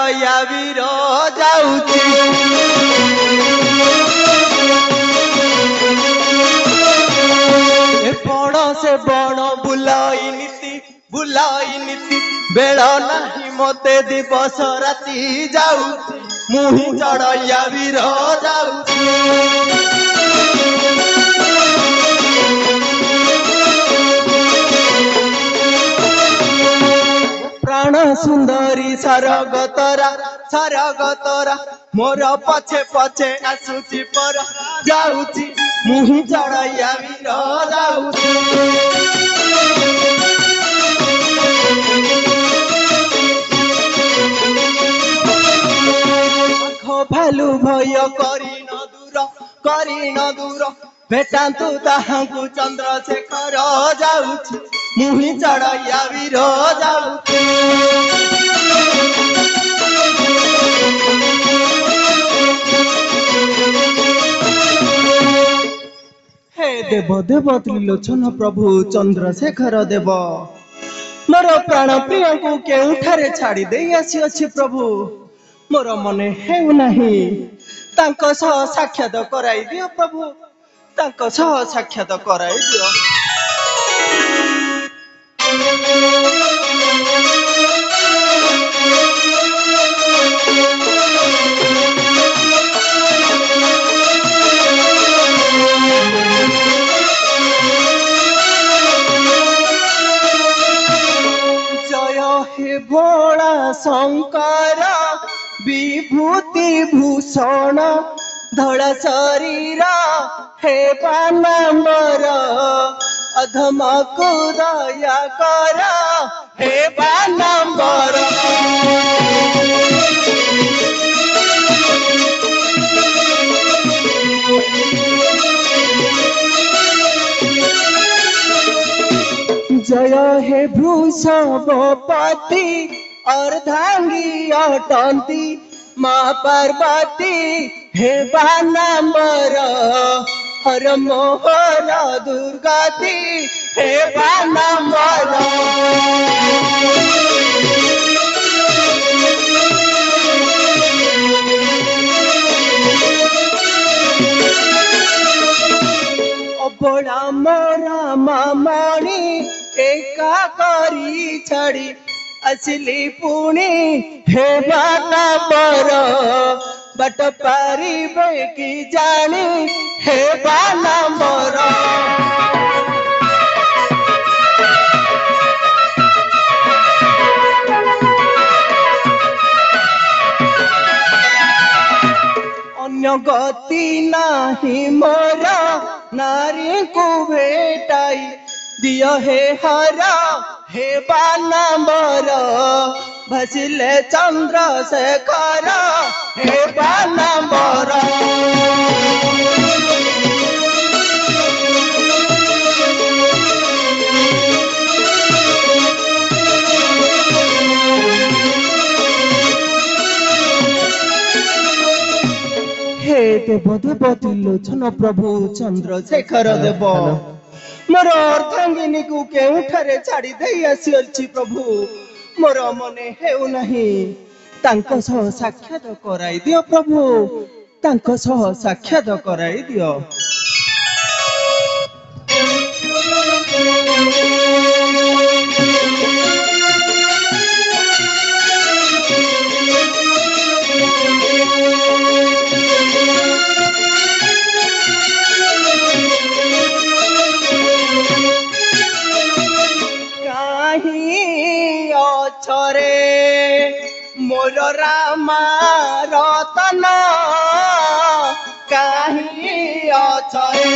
चढ़या वीर जाऊची बण से बण बुलाई नीति बेल नहीं मते दिवस राति जाऊ मुही चढ़या वीर जाऊची प्राण सुंदरी सरगतरा मोर पछे पछे आसुची पर जाऊची मुही चढ़या वीर जाऊची भालू भय करी न दूर भेटांतु ताहांकु चंद्रशेखर जाऊची मुही चढ़या वीर जाऊची हे देव देव त्रिलोचन प्रभु चंद्रशेखर देव मोर प्राण प्रिय को केउठारे छाड़ी दे आसी अछि प्रभु मोर मने हेउ नाही तांको सह साक्षात कराई दियो प्रभु तांको सह साक्षात कराई दियो जय हे भोला शंकर विभूति भूषण धड़ा शरीर हे बानंबर अधम को दया कर हे बानंबर जय हे वृषभपति अर्धांगी अटंती माँ पार्वती हे बानंबर हर मोहर दुर्गति हे बानंबर अबड़ा मोरा मामणी एका करी छड़ी असली पुणी हे बानंबर बट पारिबे की जानी हे बानंबर अन्य गति नाही मोर नारी को भेटाई दियो हे हरा हे बानंबर भसिले चंद्रशेखर हे बानंबर हे देव देव त्रिलोचन प्रभु चंद्रशेखर देव मोर अर्धांगिनी को केउठारे छाड़ी दे आसी अछि प्रभु मोर मने हेउ नाही तांको सह साक्षात कराई दियो प्रभु तांको सह साक्षात कराई दियो मोर रामा रतन काहीं अछरे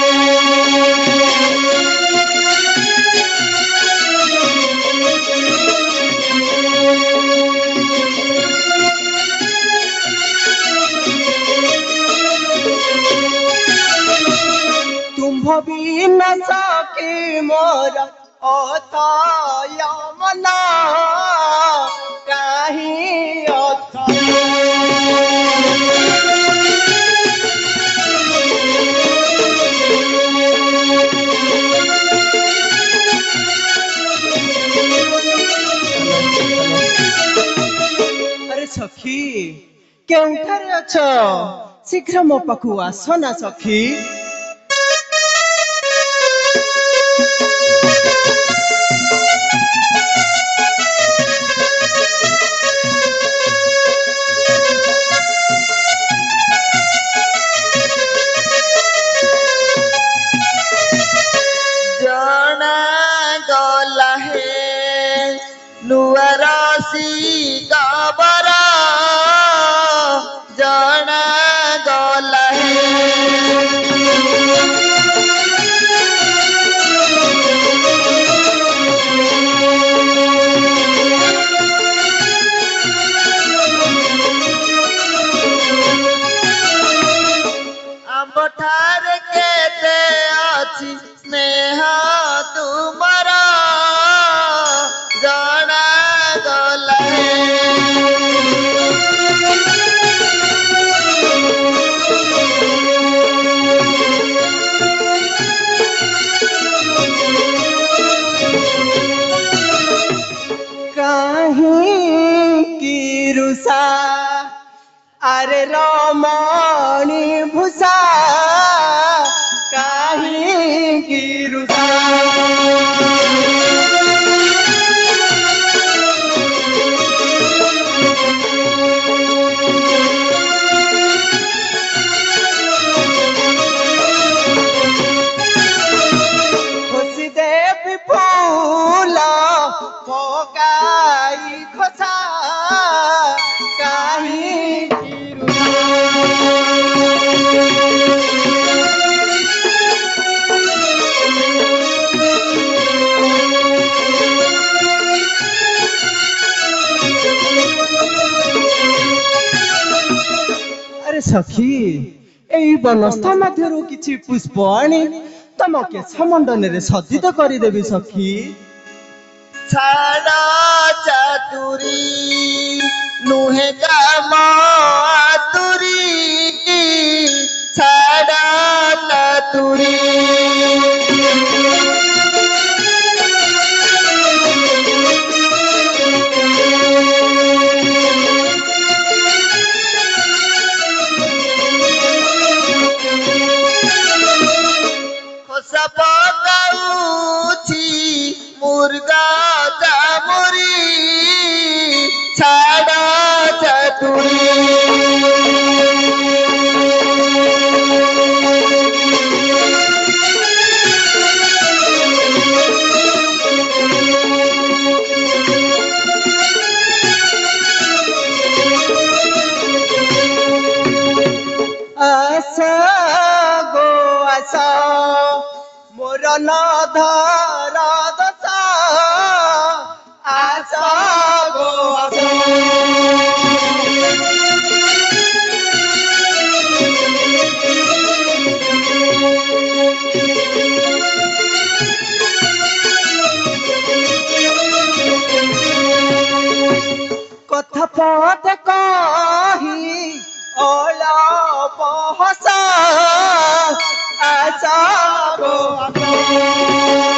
तुम्भ भी न सके मोर अथय मना काहीं अरे सखी କେଉଁଠାରେ ଅଛ? ଶୀଘ୍ର ମୋ ପାଖକୁ ଆସ ନା ସଖୀ। ଜଣା ଗଲା ହେ ନୂଆରସି କବର ଜଣା ଗଲା ଆମ୍ବଠାରେ କେତେ ଅଛି ସ୍ନେହ ତୁମର ଜଣା ଗଲା କାହିଁକି ରୁଷା ଆରେ ରମଣୀ ଭୂଷା କାହିଁକି ରୁଷା ଖୋସି ଦେବି ଫୁଲ ପକାଇ ଖୋସା କାହିଁକି ଆରେ ସଖୀ ଏଇ ବନସ୍ଥ ମଧ୍ୟରୁ କିଛି ପୁଷ୍ପ ଆଣି ତମ କେଶ ମଣ୍ଡନରେ ସଜ୍ଜିତ କରିଦେବି ସଖୀ। ଛାଡ଼ ଚାତୁରୀ ନୁହେଁ କାମ ଆତୁରୀ ଛାଡ଼ ଚାତୁରୀ ଖୋସା ପକାଉଛି ମୁର୍ଗା ଚାମୁରି ଛାଡ଼ ଚାତୁରୀ ଆସ ଗୋ ଆସ ମୋର ନଧର ଦଶ ଆସ ଗୋ ଆସ କଥା ପଦେ କହି ଅଳପ ହସ ଆସ ଗୋ ଆସ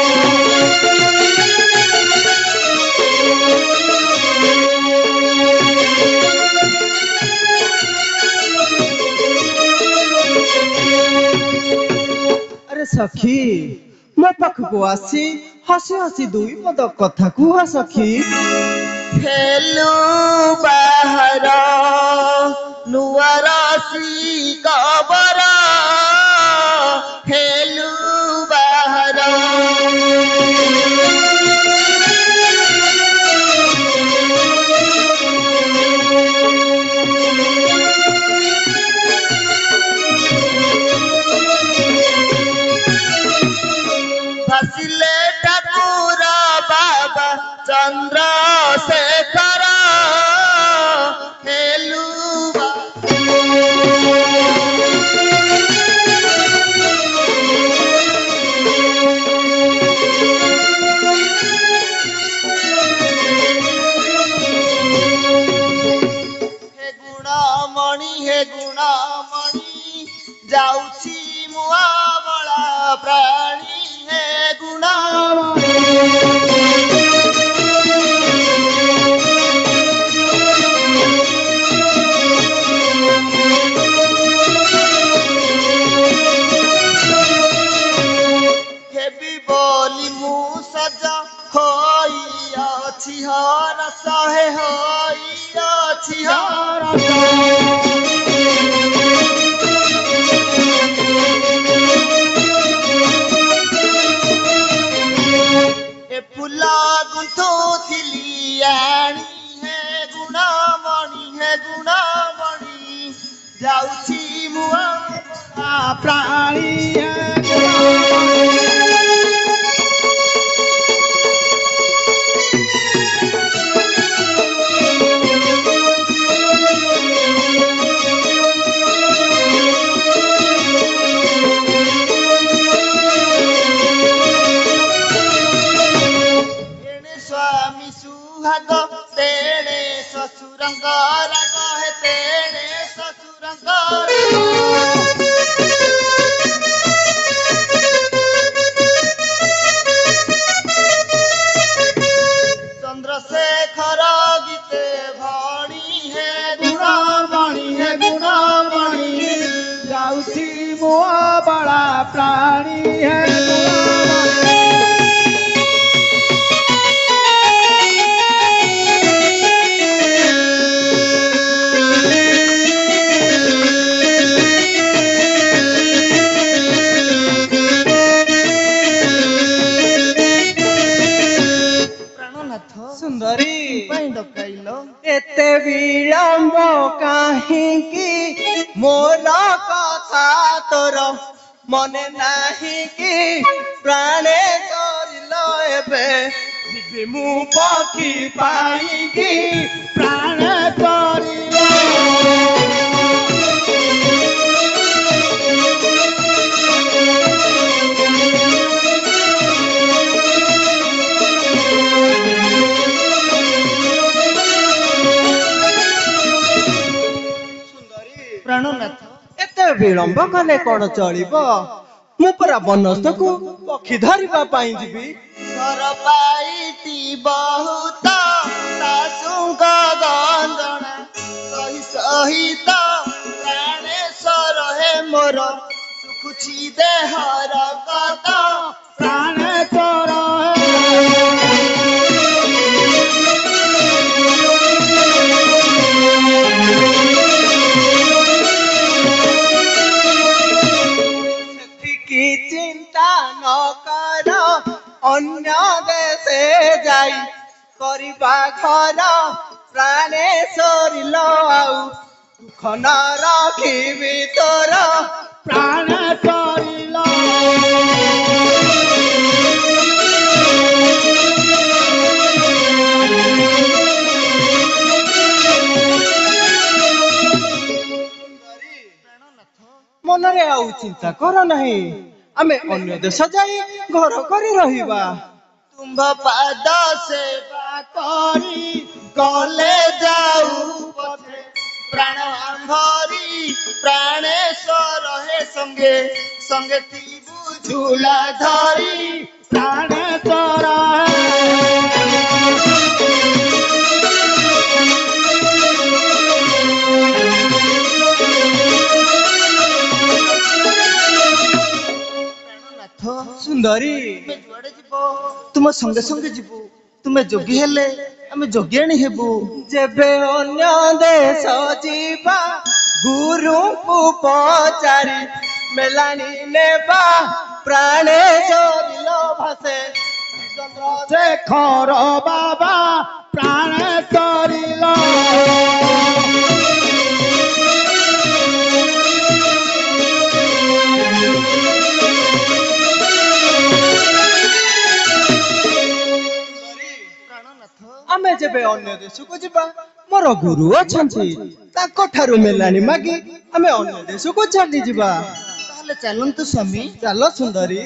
ଆରେ ସଖୀ ମୋ ପାଖକୁ ଆସି ହସି ହସି ଦୁଇ ପଦ କଥା କୁହ ସଖୀ। ହେଲୁ ବାହାର ନୂଆରସି କବର ହେଲୁ ବାହାର ଭାସିଲେ ଠାକୁର ବାବା ଚନ୍ଦ୍ରଶେଖର ହେଲୁ ହେ ଗୁଣମଣି ଯାଉଛି ମୁଆ ବଳା ପ୍ରାଣୀ ହେ ଗୁଣମଣି ଶହେ ହୋଇଅଛି ଏ ଫୁଲ ଗୁନ୍ଥୁଥିଲି ଆଣି ହେ ଗୁଣମଣି ଯାଉଛି ମୁଁ ପ୍ରାଣୀ ଏଣେ ସ୍ୱାମୀ ସୁହାଗ ତେଣେ ଶ୍ୱଶୁରଙ୍କ ରାଗ ହେ ତେଣେ ଶ୍ୱଶୁରଙ୍କ ଚନ୍ଦ୍ରଶେଖର ଗୀତେ ଭଣି ହେ ଗୁଣମଣି ଯାଉଛି ମୋ ବଳା ପ୍ରାଣୀ ପ୍ରାଣନାଥ ସୁନ୍ଦରୀ ପାଇଁ ଡକାଇଲ ଏତେ ବିଳମ୍ବ କାହିଁକି ମୋର କଥା ତୋର ମନେ ନାହିଁ କି ପ୍ରାଣେ କରିଲ ଏବେ ଯିବି ମୁଁ ପକ୍ଷୀ ପାଇକି ପ୍ରାଣ କରିଲ ପ୍ରାଣନାଥ ଏତେ ବିଳମ୍ବ କଲେ କଣ ଚଳିବ ମୁଁ ପରା ବନସ୍ଥକୁ ପକ୍ଷୀ ଧରିବା ପାଇଁ ଯିବି ଘର ପାଇଟି ବହୁତ ଶାଶୁଙ୍କ ଗନ୍ଦଣା ସହିତ ପ୍ରାଣେଶ୍ୱର ହେ ମୋର ସୁଖୁଛି ଦେହର କତ ପ୍ରାଣ କର ସେତିକି ଚିନ୍ତା ନ କର ଅନ୍ୟ ଦେଶେ ଯାଇ କରିବା ଘର ପ୍ରାଣେ ସରିଲ ଆଉ ଦୁଃଖ ନ ରଖିବି ତୋର ପ୍ରାଣ କରିଲ ମନରେ ଆଉ ଚିନ୍ତା କର ନାହିଁ ଆମେ ଅନ୍ୟ ଦେଶ ଯାଇ ଘର କରି ରହିବା ତୁମ୍ଭ ପାଦ ସେବା କରି ଗଲେ ଯାଉ ପଛେ ପ୍ରାଣ ଆମ୍ଭରି ପ୍ରାଣେଶ୍ୱର ହେ ସଙ୍ଗେ ସଙ୍ଗେ ଥିବୁ ଝୁଲା ଧରି ପ୍ରାଣ କର ପ୍ରାଣନାଥ ସୁନ୍ଦରୀ ତୁମେ ଯୁଆଡେ ଯିବ ତୁମ ସଙ୍ଗେ ସଙ୍ଗେ ଯିବୁ ତୁମେ ଯୋଗୀ ହେଲେ ଆମେ ଯୋଗିଆଣୀ ହେବୁ ଯେବେ ଅନ୍ୟ ଦେଶ ଯିବା ଗୁରୁଙ୍କୁ ପଚାରି ମେଲାଣି ନେବା ପ୍ରାଣେ ସରିଲ ଭାସେ ଶେଖର ବାବା ପ୍ରାଣ କରିଲ ପ୍ରାଣନାଥ ଆମେ ଯେବେ ଅନ୍ୟ ଦେଶକୁ ଯିବା ମୋର ଗୁରୁ ଅଛନ୍ତି ତାଙ୍କ ଠାରୁ ମେଲାଣି ମାଗି ଆମେ ଅନ୍ୟ ଦେଶକୁ ଚାଲିଯିବା ତାହେଲେ ଚାଲନ୍ତୁ ସ୍ୱାମୀ ଚାଲ ସୁନ୍ଦରୀ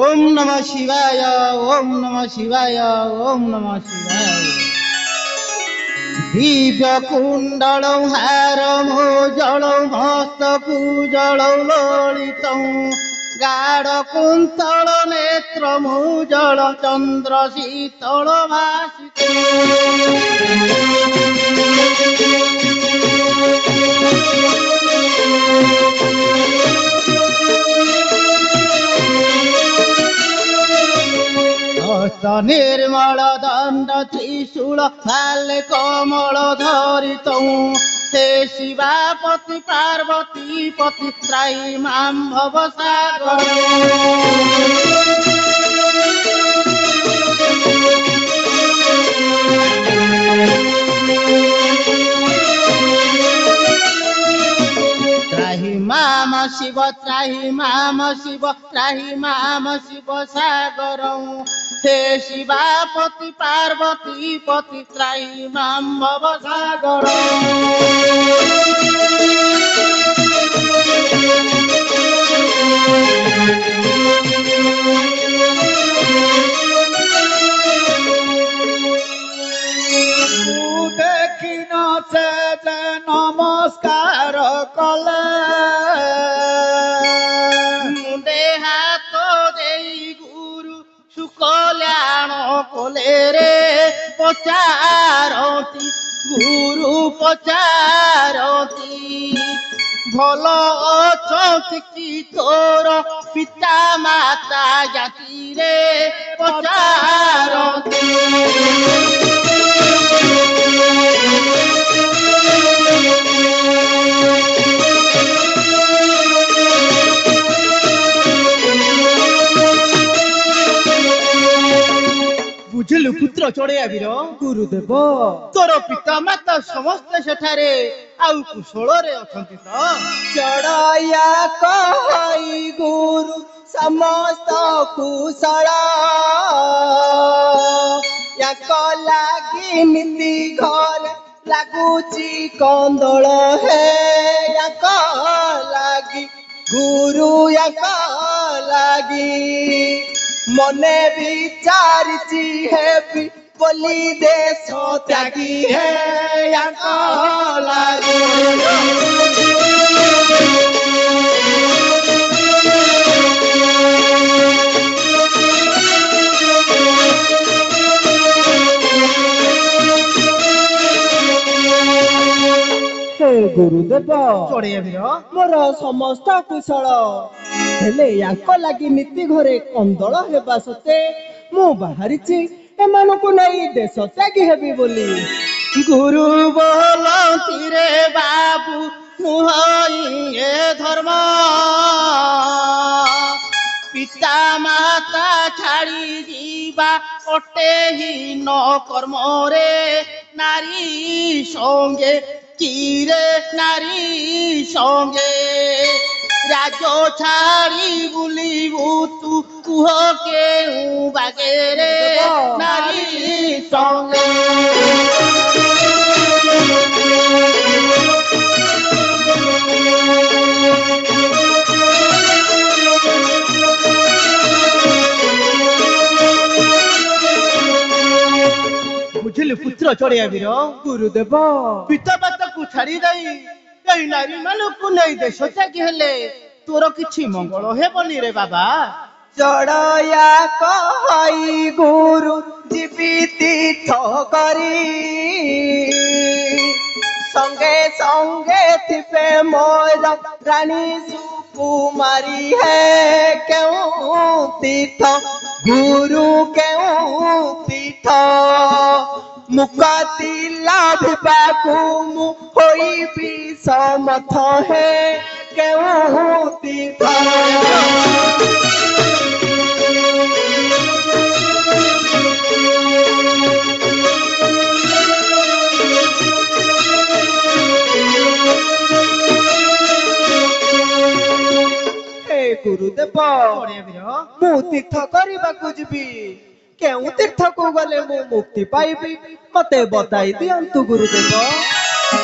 ओम नमः शिवाय ओम नमः शिवाय ओम नमः शिवाय दिव्य कुंडल हारम जल हस्तकु जल ललित गाढ़ कुंतल नेत्र मुजल चंद्र शीतल भाषित हस्त निर्मल दंड त्रिशूल भाले कमल धरित हे शिवापति पार्वती पति त्राई मां भव सागर त्राही माम शिव त्राही माम शिव त्राही माम शिव सागर हे शिवापति पार्वती पति त्राही मां भव सागर देखिन से नमस्कार कले मुंडे हाथ देई गुरु सुकल्याण कोले रे पचारती गुरु पचारती भल अछंती कि तोर पिता माता जाति रे पचारती बुझिलु पुत्र चढ़िया वीर गुरुदेव तोर पिता माता समस्त सेठारे आउ कुशल रे अछंती तो चढ़या कहई गुरु समस्त कुशल याक लागी नीति घर लागुची कंदल हे याक लागी गुरु याक लागी मने विचारिची हेबी बोली देश त्यागी है याक लागी गुरुदेव चढ़िया वीर मोर समस्त कुशल हेले याक लागी नीति घरे कंदल हेबा सते मु बाहरिछि एमानकु नै देश त्यागी हेबी बोली गुरु बोलती रे बाबू नुहई ए धर्म पिता माता छाड़ी जीवा अटे ही न कर्म रे नारी संगे किरे नारी संगे राजो छाड़ी बुलिबु तू कुह के बागे रे नारी संगे बुझिलु पुत्र चढ़िया वीर गुरुदेव पिता माता को छाड़ी दई एई नारी मानकु नै देश त्यागी हेले तोर किछि मंगल हेबनी रे बाबा चढ़या कहई गुरु जीविती ठकरी संगे संगे थिपे मोर रानी सुकुमारी है क्यों तीर्थ गुरु क्यों तीर्थ मुक्ति लाभिबाकु मु होई भी समथ है क्यों तीर्थ गुरुदेव मु तीर्थ करने जीवी केउ तीर्थ को गले मु मुक्ति पाइबी मते बताई दियंतु गुरुदेव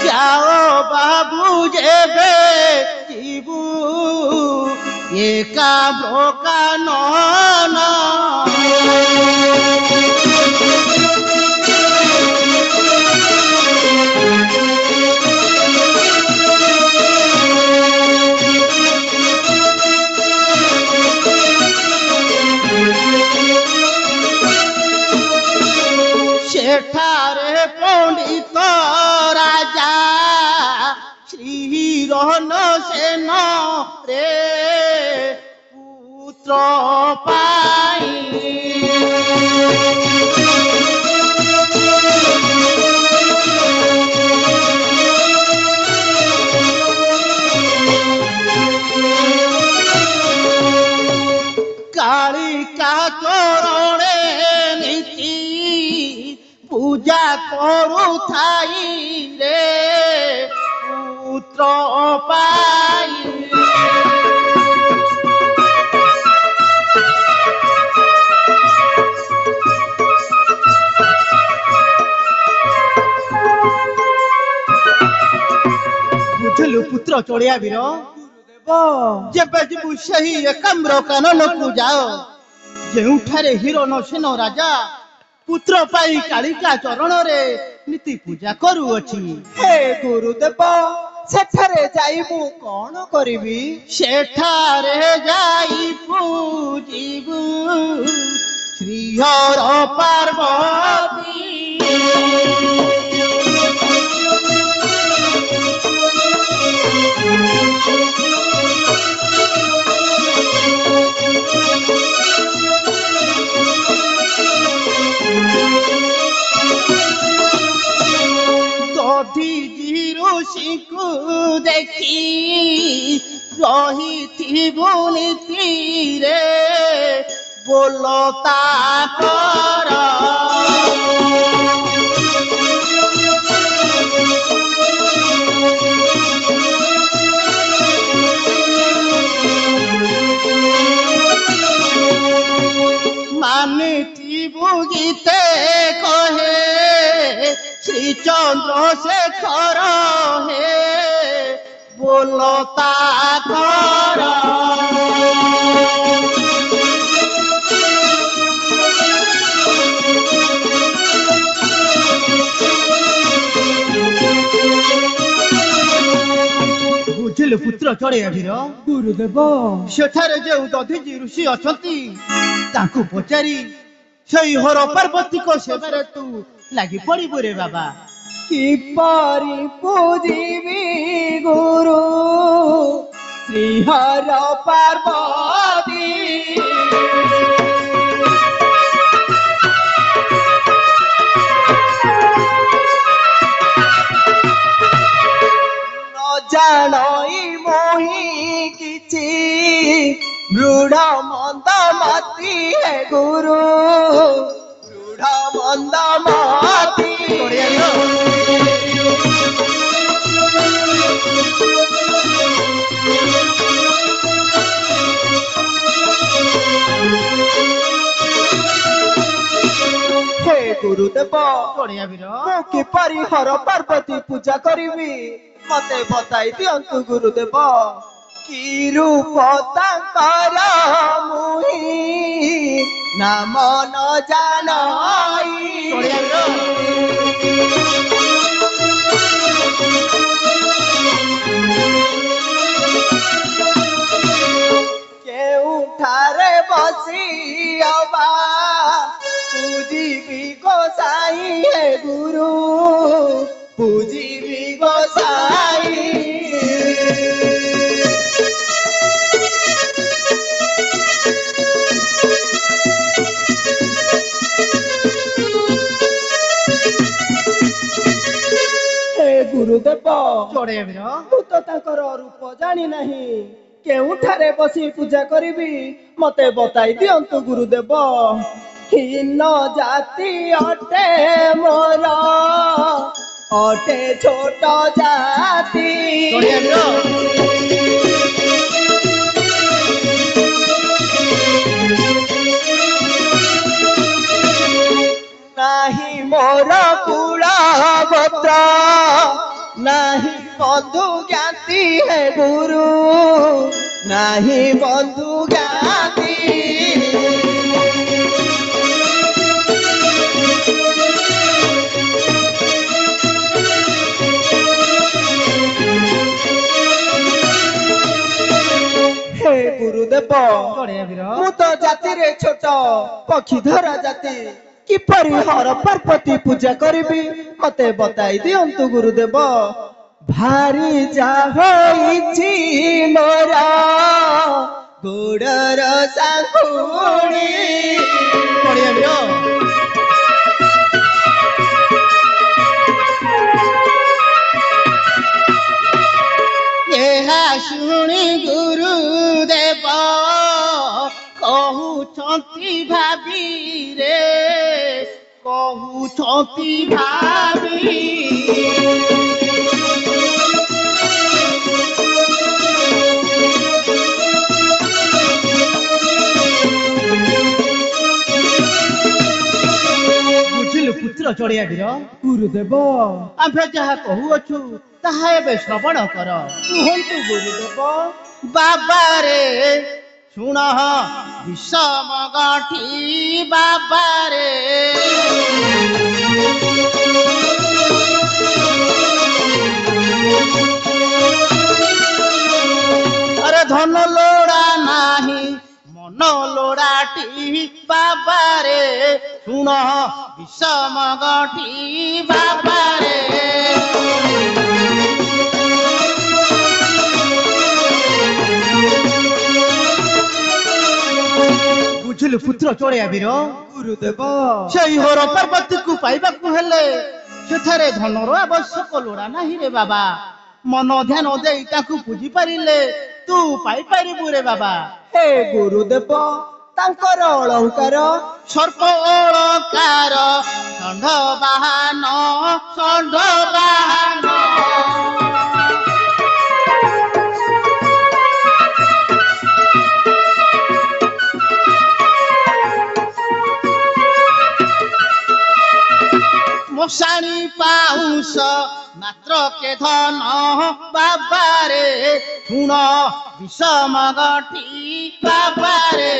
जाओ बाबू जेबे जीवू एका ब्रोका नना ସେଠାରେ ପଣ୍ଡିତ ରାଜା ଶ୍ରୀରହନ ସେନ ରେ ପୁତ୍ର ପାଇଁ কালিকা চরণে নীতি পূজা করুথাই রে পুত্র পাই ବୁଝିଲୁ ପୁତ୍ର ଚଳିଆ ବୀର ଯେବେ ଯିବୁ ସେହି ଏକାମ୍ର କାନନକୁ ଯାଅ ଯେଉଁଠାରେ ହିରଣ ସେନ ରାଜା ପୁତ୍ର ପାଇଁ କାଳିକା ଚରଣରେ ନୀତି ପୂଜା କରୁଅଛି। ହେ ଗୁରୁଦେବ ସେଠାରେ ଯାଇ ମୁଁ କଣ କରିବି? ସେଠାରେ ଯାଇ ପୂଜିବୁ ଶ୍ରୀହର ପାର୍ବତୀ ଋଷିଙ୍କୁ ଦେଖି ରହିଥିବୁ ନୀତିରେ ବୋଲ ତାଙ୍କର ମାନିଥିବୁ ଗୀତେ କହେ শ্রী চন্দ্রশেখর হে বল তাকর ବୁଝିଲୁ ପୁତ୍ର ଚଢ଼େୟା ବୀର ଗୁରୁଦେବ ସେଠାରେ ଯେଉଁ ଦଧିଚି ଋଷି ଅଛନ୍ତି ତାଙ୍କୁ ପଚାରି ସେଇ ହର ପାର୍ବତୀଙ୍କ ସେବାରେ ତୁ ଲାଗି ପଡ଼ିବୁ ରେ ବାବା। କିପରି ପୂଜିବି ଗୁରୁ ଶ୍ରୀହର ପାର୍ବତୀ ନ ଜାଣଇ ମୋହି କିଛି ଦୃଢ଼ ମନ୍ଦ ମତି ହେ ଗୁରୁ ଦୃଢ଼ ମନ୍ଦ ମତି ହେ ଗୁରୁଦେବ ଚଢ଼େୟା ବୀର ମୁଁ କିପରି ହର ପାର୍ବତୀ ପୂଜା କରିବି ମତେ ବତାଇ ଦିଅନ୍ତୁ ଗୁରୁଦେବ। କି ରୂପ ତାଙ୍କର ମୁହିଁ ନାମ ନ ଜାଣଇ କେଉଁଠାରେ ବସି ଅବା ପୂଜିବି ଗୋସାଇ ହେ ଗୁରୁ ପୂଜିବି ଗୋସାଇ ଗୁରୁଦେବ ଚଢ଼େୟା ବୀର ମୁଁ ତ ତାଙ୍କର ରୂପ ଜାଣି ନାହିଁ କେଉଁଠାରେ ବସି ପୂଜା କରିବି ମତେ ବତାଇ ଦିଅନ୍ତୁ ଗୁରୁଦେବ। ହୀନ ଜାତି ଅଟେ ମୋର ଅଟେ ଛୋଟ ଜାତି ଚଢ଼େୟା ବୀର ନାହିଁ ମୋର କୁଳ ଗୋତ୍ର ନାହିଁ ବନ୍ଧୁ ଜ୍ଞାତି ହେ ଗୁରୁ ନାହିଁ ବନ୍ଧୁ ଜ୍ଞାତି ହେ ଗୁରୁଦେବ ଚଢ଼େୟା ବୀର ମୁଁ ତ ଜାତିରେ ଛୋଟ ପକ୍ଷୀ ଧରା ଜାତି କିପରି ହର ପାର୍ବତୀ ପୂଜା କରିବି ମତେ ବତାଇ ଦିଅନ୍ତୁ ଗୁରୁଦେବ। ଭାରି ଯା ହୋଇଛି ମୋର ଗୋଡ଼ର ସାଙ୍ଗୁଣି। ପଡ଼ିଆ ବୀର ଏହା ଶୁଣି ଗୁରୁଦେବ କହୁଛନ୍ତି ଭାବିରେ, କହୁଛନ୍ତି ଭାବି। ବୁଝିଲୁ ପୁତ୍ର ଚଢ଼ିଆ ବୀର, ଗୁରୁଦେବ ଆମ୍ଭେ ଯାହା କହୁଅଛୁ ତାହା ଏବେ ଶ୍ରବଣ କର। କୁହନ୍ତୁ ଗୁରୁଦେବ। ବାବାରେ ଶୁଣ ବିଷମ ଗଣ୍ଠି ବାବାରେ, ଆରେ ଧନ ଲୋଡ଼ା ନାହିଁ ମନ ଲୋଡ଼ାଟି ବାବାରେ, ଶୁଣ ବିଷମ ଗଣ୍ଠି ବାବାରେ। ବୁଝିଲୁ ପୁତ୍ର ଚଢ଼ିଆ ବୀର, ଗୁରୁଦେବ ସେଇ ହର ପାର୍ବତୀକୁ ପାଇବାକୁ ହେଲେ ସେଠାରେ ଧନର ଆବଶ୍ୟକ ଲୋଡ଼ା ନାହିଁ ରେ ବାବା। ମନ ଧ୍ୟାନ ଦେଇ ତାକୁ ବୁଝି ପାରିଲେ ତୁ ପାଇପାରିବୁ ରେ ବାବା। ହେ ଗୁରୁଦେବ ତାଙ୍କର ଅଳଙ୍କାର ସର୍ପ ଅଳଙ୍କାର ଷଣ୍ଢ ବାହାନ, ଷଣ୍ଢ ବାହାନ। ମଶାଣି ପାଉଁଶ ମାତ୍ର କେ ଧନ ବାବାରେ, ଶୁଣ ବିଷମ ଗଣ୍ଠି ବାବାରେ।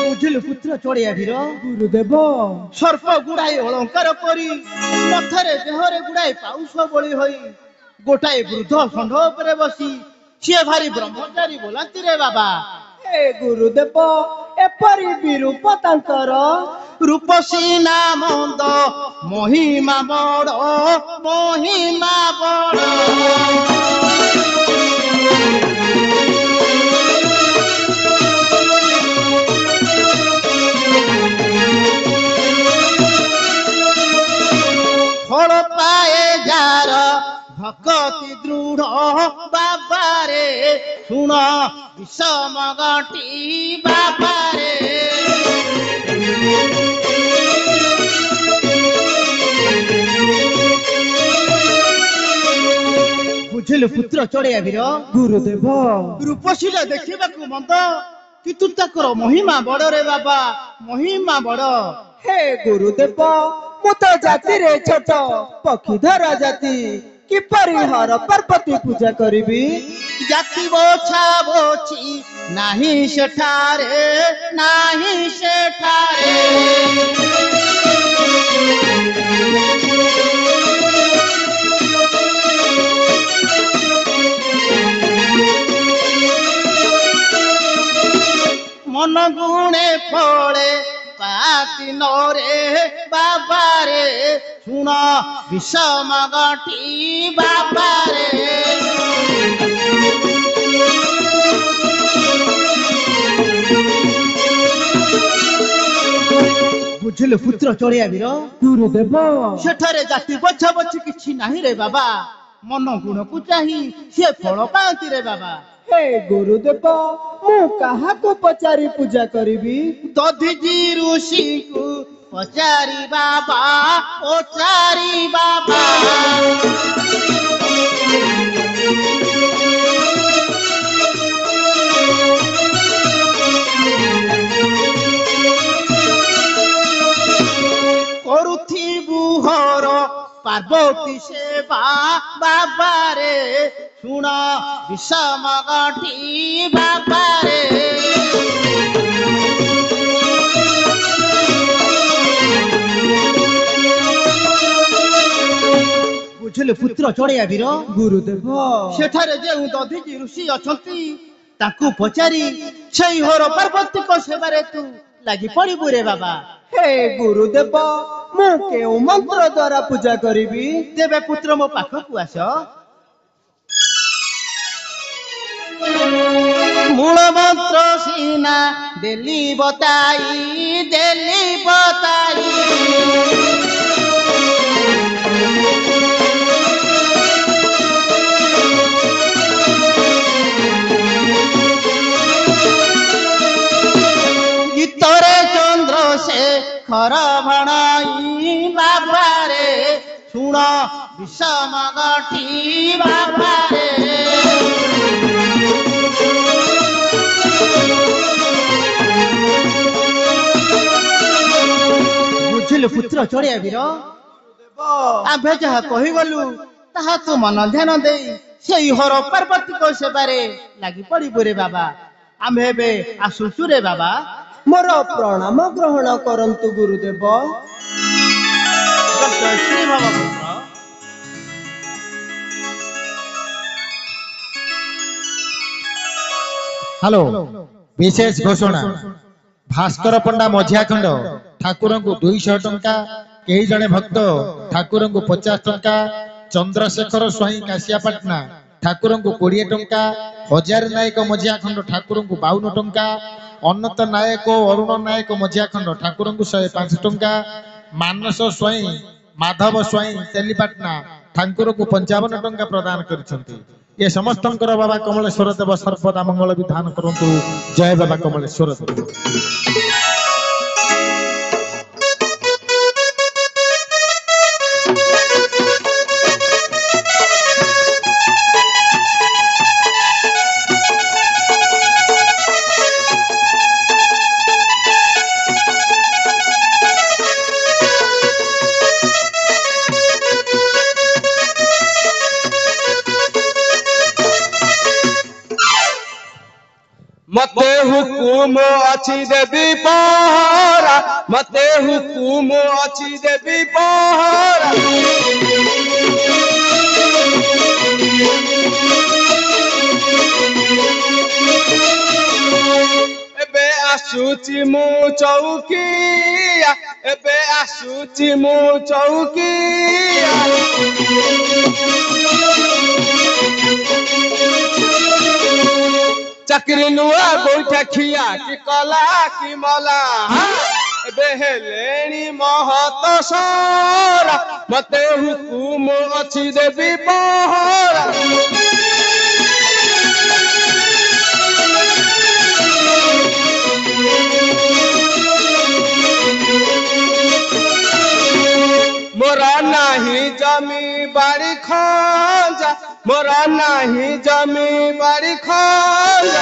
ବୁଝିଲୁ ପୁତ୍ର ଚଢ଼ିଆ ବୀର, ଗୁରୁଦେବ ସର୍ପ ଗୁଡ଼ାଏ ଅଳଙ୍କାର କରି ମଥାରେ ଦେହରେ ଗୁଡ଼ାଏ ପାଉଁଶ ବଳି ହୋଇ ଗୋଟାଏ ବୃଦ୍ଧ ଷଣ୍ଢ ଉପରେ ବସି ସିଏ ଭାରି ବ୍ରହ୍ମଚାରୀ ବୋଲାନ୍ତି ରେ ବାବା। ହେ ଗୁରୁଦେବ ଏପରି ବିରୂପ ତାଙ୍କର। ରୂପସୀ ନାମନ୍ଦ ମହିମା ବଡ଼, ମହିମା ବଡ଼। ଫଳ ପାଏ ଯାର ଭକତି ଦୃଢ଼ ବାବାରେ, ଶୁଣ ବିଷମ ଗଣ୍ଠି ବାବାରେ। ବୁଝିଲୁ ପୁତ୍ର ଚଢ଼ିଆ ବୀର, ଗୁରୁଦେବ ରୂପଶୀଳ ଦେଖିବାକୁ ମନ୍ଦ କିନ୍ତୁ ତାଙ୍କର ମହିମା ବଡ଼ ରେ ବାବା, ମହିମା ବଡ଼। ହେ ଗୁରୁଦେବ ମୁଁ ତ ଜାତିରେ ଛୋଟ ପକ୍ଷୀଧର ଜାତି କିପରି ହର ପାର୍ବତୀ ପୂଜା କରିବି। ଜାତି ବୋଛା ବୋଛି ନାହିଁ ସେଠାରେ, ନାହିଁ ସେଠାରେ। ମନ ଗୁଣେ ଫଳେ ପାତି ନରେ ବାବାରେ, ଶୁଣ ବିଷମ ଗଣ୍ଠି ବାବାରେ। ବୁଝିଲୁ ପୁତ୍ର ଚଢ଼ିଆ ବୀର, ଗୁରୁଦେବ ସେଠାରେ ଜାତି ବଛା ବଛି କିଛି ନାହିଁ ରେ ବାବା। ମନ ଗୁଣକୁ ଚାହିଁ ସିଏ ଫଳ ପାଆନ୍ତି ରେ ବାବା। ହେ ଗୁରୁଦେବ ମୁଁ କାହାକୁ ପଚାରି ପୂଜା କରିବି। ଦଧିଜି ଋଷିଙ୍କୁ ପଚାରି ବାବା, ପଚାରି ବାବା। କରୁଥିବୁ ହର ପାର୍ବତୀ ସେବା ବାବାରେ, ଶୁଣ ବିଷମ ଗଣ୍ଠି ବାବାରେ। ବୁଝିଲୁ ପୁତ୍ର ଚଢେୟା ବୀର ଗୁରୁଦେବ ସେଠାରେ ଯେଉଁ ଦଧିଚି ଋଷି ଅଛନ୍ତି ତାଙ୍କୁ ପଚାରି ସେଇ ହର ପାର୍ବତୀଙ୍କ ସେବାରେ ତୁ ଲାଗି ପଡିବୁ ରେ ବାବା। ହେ ଗୁରୁଦେବ ମୁଁ କେଉଁ ମନ୍ତ୍ର ଦ୍ଵାରା ପୂଜା କରିବି? ତେବେ ପୁତ୍ର ମୋ ପାଖକୁ ଆସ। ମୂଳ ମନ୍ତ୍ର ସିନା ଦେଲି ବତାଇ ଗୀତରେ ଚନ୍ଦ୍ର ସେ ଖର ଭଣାଇ ବାବାରେ ଶୁଣ ବିଷମ ଗଠି ବାବାରେ। ବୁଝିଲୁ ପୁତ୍ର ଚଢେୟା ବୀର ଆମ୍ଭେ ଯାହା କହିଗଲୁ ତାହା ତୁ ମନ ଧ୍ୟାନ ଦେଇ ସେଇ ହର ପାର୍ବତୀଙ୍କ ସେବାରେ ଲାଗି ପଡିବୁ ରେ ବାବା। ଆମ୍ଭେ ଏବେ ଆସୁଛୁ ରେ ବାବା। ମୋର ପ୍ରଣାମ ଗ୍ରହଣ କରନ୍ତୁ ଗୁରୁଦେବ। ଶ୍ରୀ ଭବ ପୁତ୍ର। हेलो विशेष घोषणा भास्कर पंडा मझिया खंड ठाकुर को 200 टंका कई जने भक्त ठाकुर को 50 टंका चंद्रशेखर स्वाई काशियापाटना ठाकुर को 20 टंका हजार नायक मझिया खंड ठाकुर को 52 टंका अनंत नायक अरुण नायक मझिया खंड ठाकुर को 105 टंका मानस स्वाई माधव स्वाई तेलीपाटना ठाकुर को 55 टंका प्रदान करछंती। ये समस्त बाबा कमलेश्वर देव सर्वदा मंगल विधान करंतु। जय बाबा कमलेश्वर देव। मते हुकुम अच्छी देवी पहरा मते हुकुम अच्छी देवी पहरा एबे आसुची मु चौकिया एबे आसुची मु चौकिया चाकरी नुआ गोइठा खिया कि कला कि मला एबे हेलेनी महत सारा मते हुकुम अच्छी देवी पहरा मोरा नाही जमी बाड़ी खांजा मोरा नाही जमी बाड़ी खांजा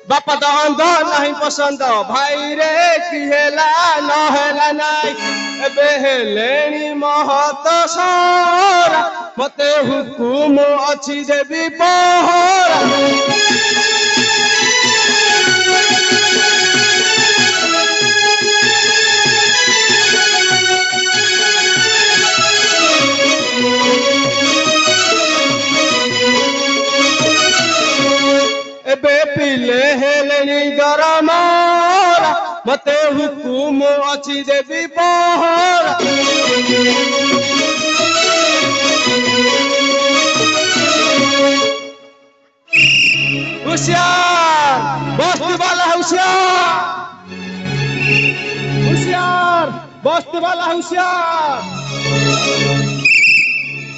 बापा दहंद नहीं पसंद भाई रे की हेला न हेला नाई एबे हेलेनी महत सारा मते हुकुम अच्छी देवी पहरा एबे पिले हेलेनी गरमारा मते हुकुम अच्छी देवी पहरा होशियार बस्ती वाला होशियार होशियार बस्ती वाला होशियार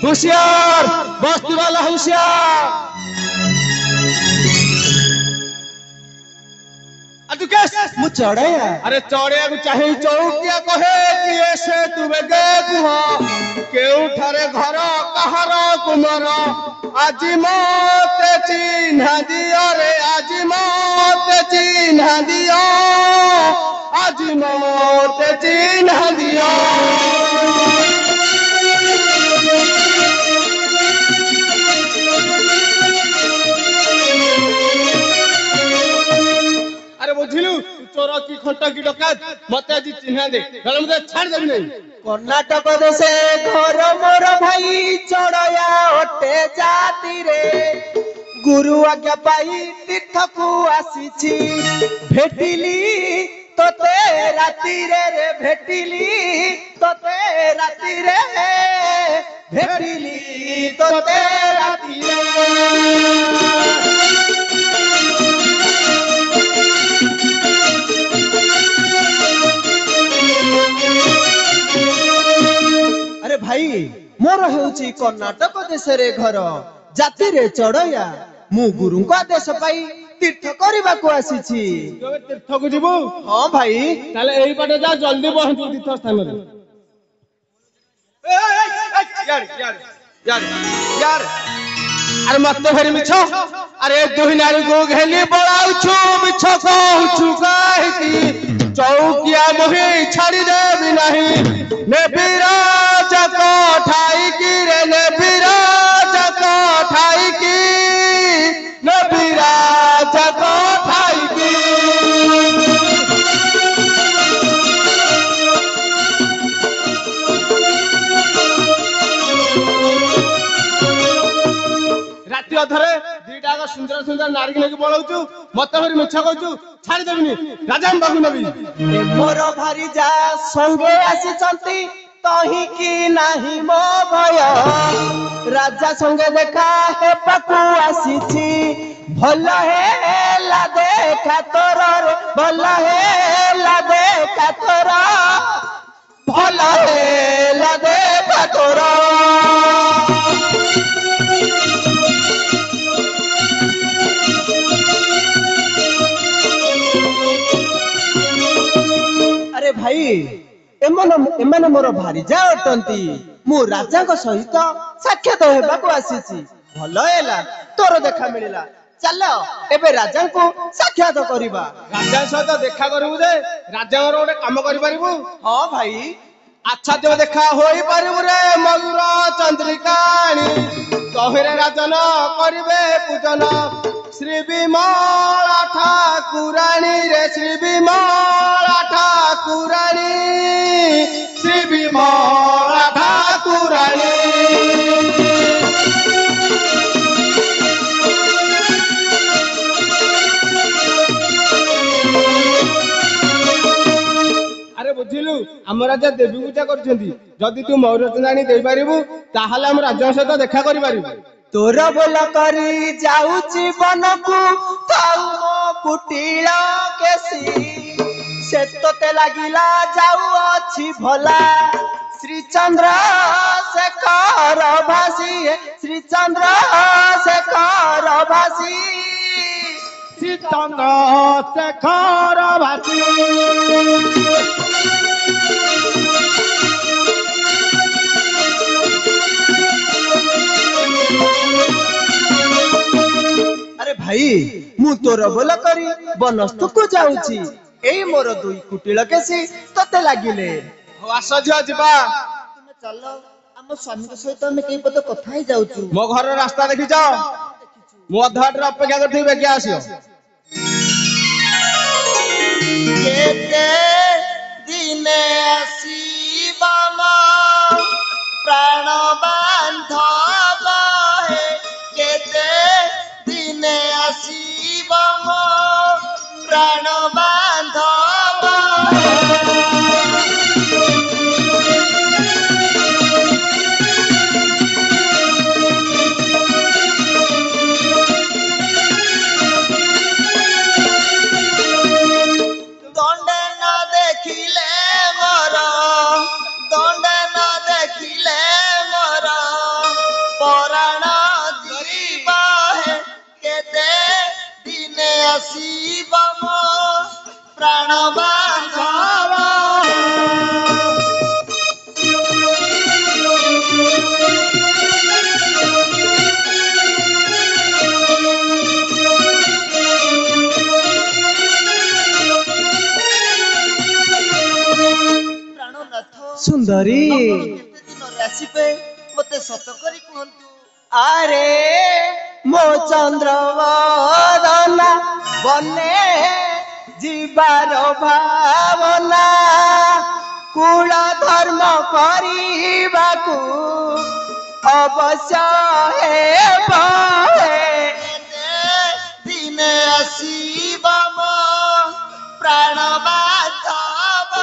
होशियार बस्ती वाला होशियार मु चढ़ाया अरे चढ़िया को चाहे चौकिया कहे कि ऐसे तुमे गे कुह केउ ठारे घर कहार कुमार आजी मते चिन्हा दियो रे आजी मते चिन्हा दियो आजी मते चिन्हा दियो बुझिलु चोर কি খন্ট কি ডকাত মতে আজ চিহ্না দে নলে মতে ছাড় দেবি নাই কর্ণাটক দেশে ঘর মোর ভাই চড়য়া অটে জাতিরে গুরু আজ্ঞা পাই তীর্থকু আসিছি ভেটিলি তোতে রাতিরে রে ভেটিলি তোতে রাতিরে ভেটিলি তোতে রাতিরে আরে ভাই মোর ହେଉଛି কর্ণাটক দেশରେ ଘର ଜାତିରେ ଚଢୟା ମୁଁ ଗୁରୁଙ୍କ ଆଦେଶ ପାଇ ତୀର୍ଥ କରିବାକୁ ଆସିଛି তবে তীর্থକୁ ଯିବୁ ହଁ ভাই তাহলে এই পাটে যা জলদি পৌঁছু তীর্থ স্থাନରେ আরে মতে ফেরি মিছ আরে দুই নারীକୁ ঘেলি বড়াউଛୁ মিছ কହୁଛୁ কাহিকি চৌকিয়া মোহি ছাড়ি দেবি ନାହିଁ নেবিরাজ ঠাইকি রে নেবিরাজ ঠাইকি নেবিরাজ ঠাইকি রাতি অধরে দুইটাক সুন্দর সুন্দর নারীকে নেকি পলাউଛୁ মতে ফেরি মিଛ কହୁଛୁ ছাড়ি দেবিনি রাজা বাবু নেবি ଏ ମୋର ଭାରି ଯା ସଙ୍ଗେ ଆସିଛନ୍ତି ତହିଁକି ନାହିଁ ମୋ ଭୟ ରାଜା ସଙ୍ଗେ ଦେଖା ହେବାକୁ ଆସିଛି ଭଲ ହେଲା ଦେଖା ତୋର ରେ ଭଲ ହେଲା ଦେଖା ତୋର ଭଲ ହେଲା ଦେଖା ତୋର ଆରେ ଭାଇ ଏମାନେ ମୋର ଭାରିଜା ଅଟନ୍ତି ମୁଁ ରାଜାଙ୍କ ସହିତ ସାକ୍ଷାତ ହେବାକୁ ଆସିଛି ଭଲ ହେଲା ତୋର ଦେଖା ମିଳିଲା ଚାଲ ଏବେ ରାଜାଙ୍କୁ ସାକ୍ଷାତ କରିବା ରାଜା ସହିତ ଦେଖା କରିବୁ ଯେ ରାଜାଙ୍କର ଗୋଟେ କାମ କରିପାରିବୁ ହଁ ଭାଇ ଆଚ୍ଛା ଯେବେ ଦେଖା ହୋଇପାରିବୁ ରେ ମୟୁର ଚନ୍ଦ୍ରିକାଣୀ ତହିରେ ରାଜନ କରିବେ ପୂଜନ ଶ୍ରୀ ବିମଳା ଠାକୁରାଣୀ ରେ ଶ୍ରୀ ବିମଳା ଠାକୁରାଣୀ ଶ୍ରୀ ବିମଳା ଠାକୁରାଣୀ আরে বুঝিলু ଆମ ରାଜା ଦେବୀ ପୂଜା କରୁଛନ୍ତି ଯଦି ତୁ ମୟୁର ଚନ୍ଦ୍ରାଣୀ ଦେଇପାରିବୁ ତାହେଲେ ଆମ ରାଜାଙ୍କ ସହିତ ଦେଖା କରିପାରିବୁ ତୋର ବୋଲ କରି ଯାଉଛି ବନକୁ ଥାଉ ମୋ କୁଟିଳ କେସି ସେ ତୋତେ ଲାଗିଲା ଯାଉଅଛି ଭଲା ଶ୍ରୀଚନ୍ଦ୍ର ଶେଖର ଭାସି ଶ୍ରୀଚନ୍ଦ୍ର ଶେଖର ଭାସି ଶ୍ରୀଚନ୍ଦ୍ର ଶେଖର ଭାସି ଆରେ ଭାଇ ମୁଁ ତୋର ବୋଲ କରି ବନସ୍ତୁକୁ ଯାଉଛି ଏଇ ମୋର ଦୁଇ କୁଟିଳ କେସି ତୋତେ ଲାଗିଲେ ହଉ ଆସ ଝିଅ ଯିବା ତୁମେ ଚାଲ ଆମ ସ୍ୱାମୀଙ୍କ ସହିତ ଆମେ କେଇ ପଦ କଥା ହେଇ ଯାଉଛୁ ମୋ ଘରର ରାସ୍ତା ଦେଖିଛ ମୁଁ ଅଧା ବାଟରେ ଅପେକ୍ଷା କରିଥିବି ବେଗି ଆସିବ କେତେ ଦିନେ ଆସିବ ମୋ ପ୍ରାଣ ବାନ୍ଧବ ହେ କେତେ ଦିନେ ଆସିବ ମୋ ପ୍ରାଣ ବାନ୍ଧବ ଦଣ୍ଡେ ନ ଦେଖିଲେ ମୋର ଦଣ୍ଡେ ନ ଦେଖିଲେ ମୋର ପରାଣ ଯିବ ହେ କେତେ ଦିନେ ଆସିବ ମୋ ପ୍ରାଣ ବାନ୍ଧବ ପ୍ରାଣନାଥ ସୁନ୍ଦରୀ କେତେ ଦିନରେ ଆସିବେ ମତେ ସତ କରି କୁହନ୍ତୁ আরে মো চন্দ্রবদনা বনে जीवार भावना कुल धर्म करिबाकू अवश्य हेब दिने आसीब मो प्राण बाधब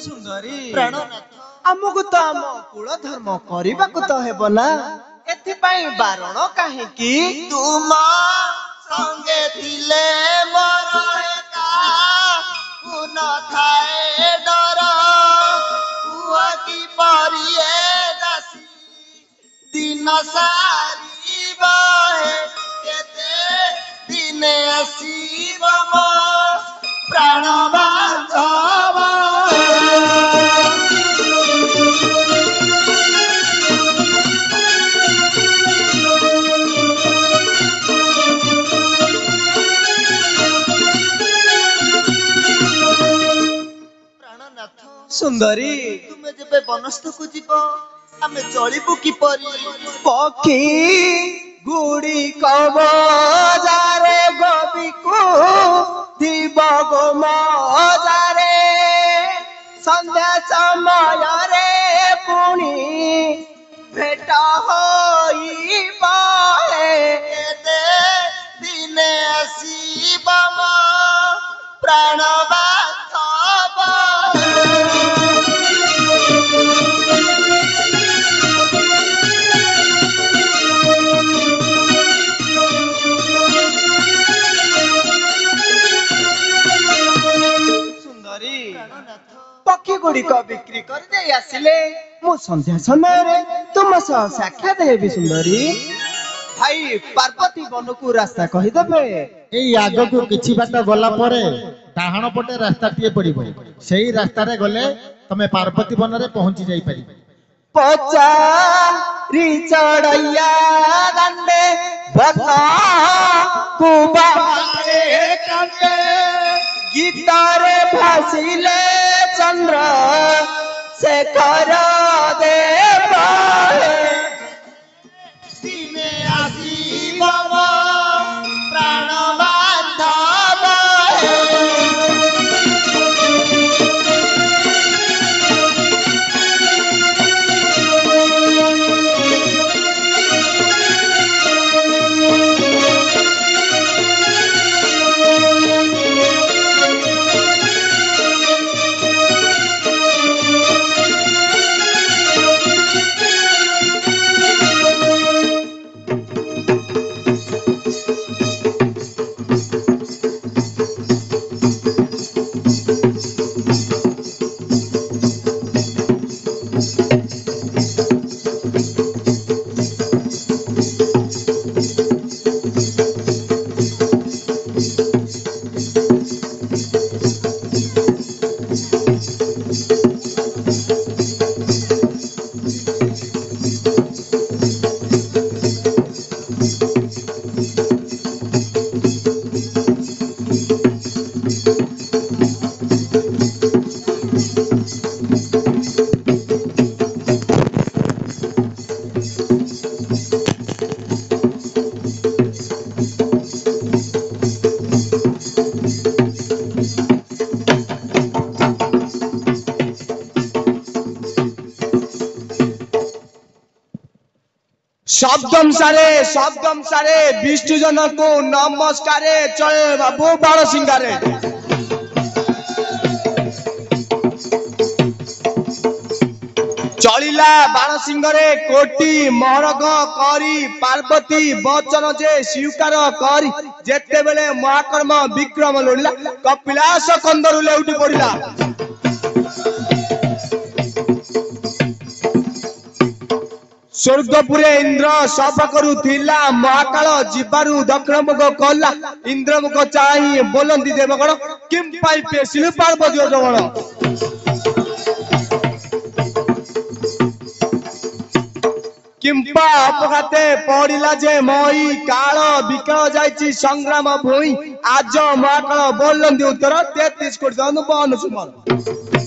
सुंदरी प्राणनाथ आमको तो आम कुल धर्म करने तो हेब ना एथिपाई बारण काहेकि तुम संगे थिले मोर न थाए डर कुह की परिए दासी दिन सारीब केते दिने आसीब मो प्राण बांधब सुंदरी तुमे जेबे बनस्थ को जीव आमे चलिबु किपरि पक्षी गुड़ी कबजारे गोबिकू दिव गो मजारे संध्या समय रे पुणी भेट होइबा केते दिने आसीब मो प्राण बांधब सुंदरी पक्षी गुड़िक बिक्री कर दे आसिले मु संध्या समय रे तुम सह साक्षात हेबी सुंदरी भाई पार्वती वन को रास्ता कहीदेबे एई आगकू किछि बाट गला परे डाहाण पटे रास्ताटिए पड़िबो सेई रास्तारे गले तमे पार्वती वन रे पहुंची जाई परिबे पचारी चढ़ैया दंडे बता कुबारे कंडे गीतारे भासिले चंद्र शेखर देव दिने आसीब मो प्राण बांधब शब्दम सारे विष्णु जन को नमस्कारे चले बाबू बाण सिंगारे चलिला बाण सिंगरे कोटी महरग करी पार्वती बचन जे स्वीकार करी जेते बेले महाकर्म विक्रम लोड़िला कपिलास कंदरु लेउटी पड़िला स्वर्गपुरे इंद्र सभा करुथिला महाकाल जीवारु दक्षिणमुख कला इंद्रमुख चाहि बोलंती देवगण किम पाई पेसिलु पार्वती जगण किंपा अपघाते पड़िला जे मई काल विकल जाइछि संग्राम भूई आज महाकाळ बोललं उत्तर 33 कोटी जाऊन 52 सुमार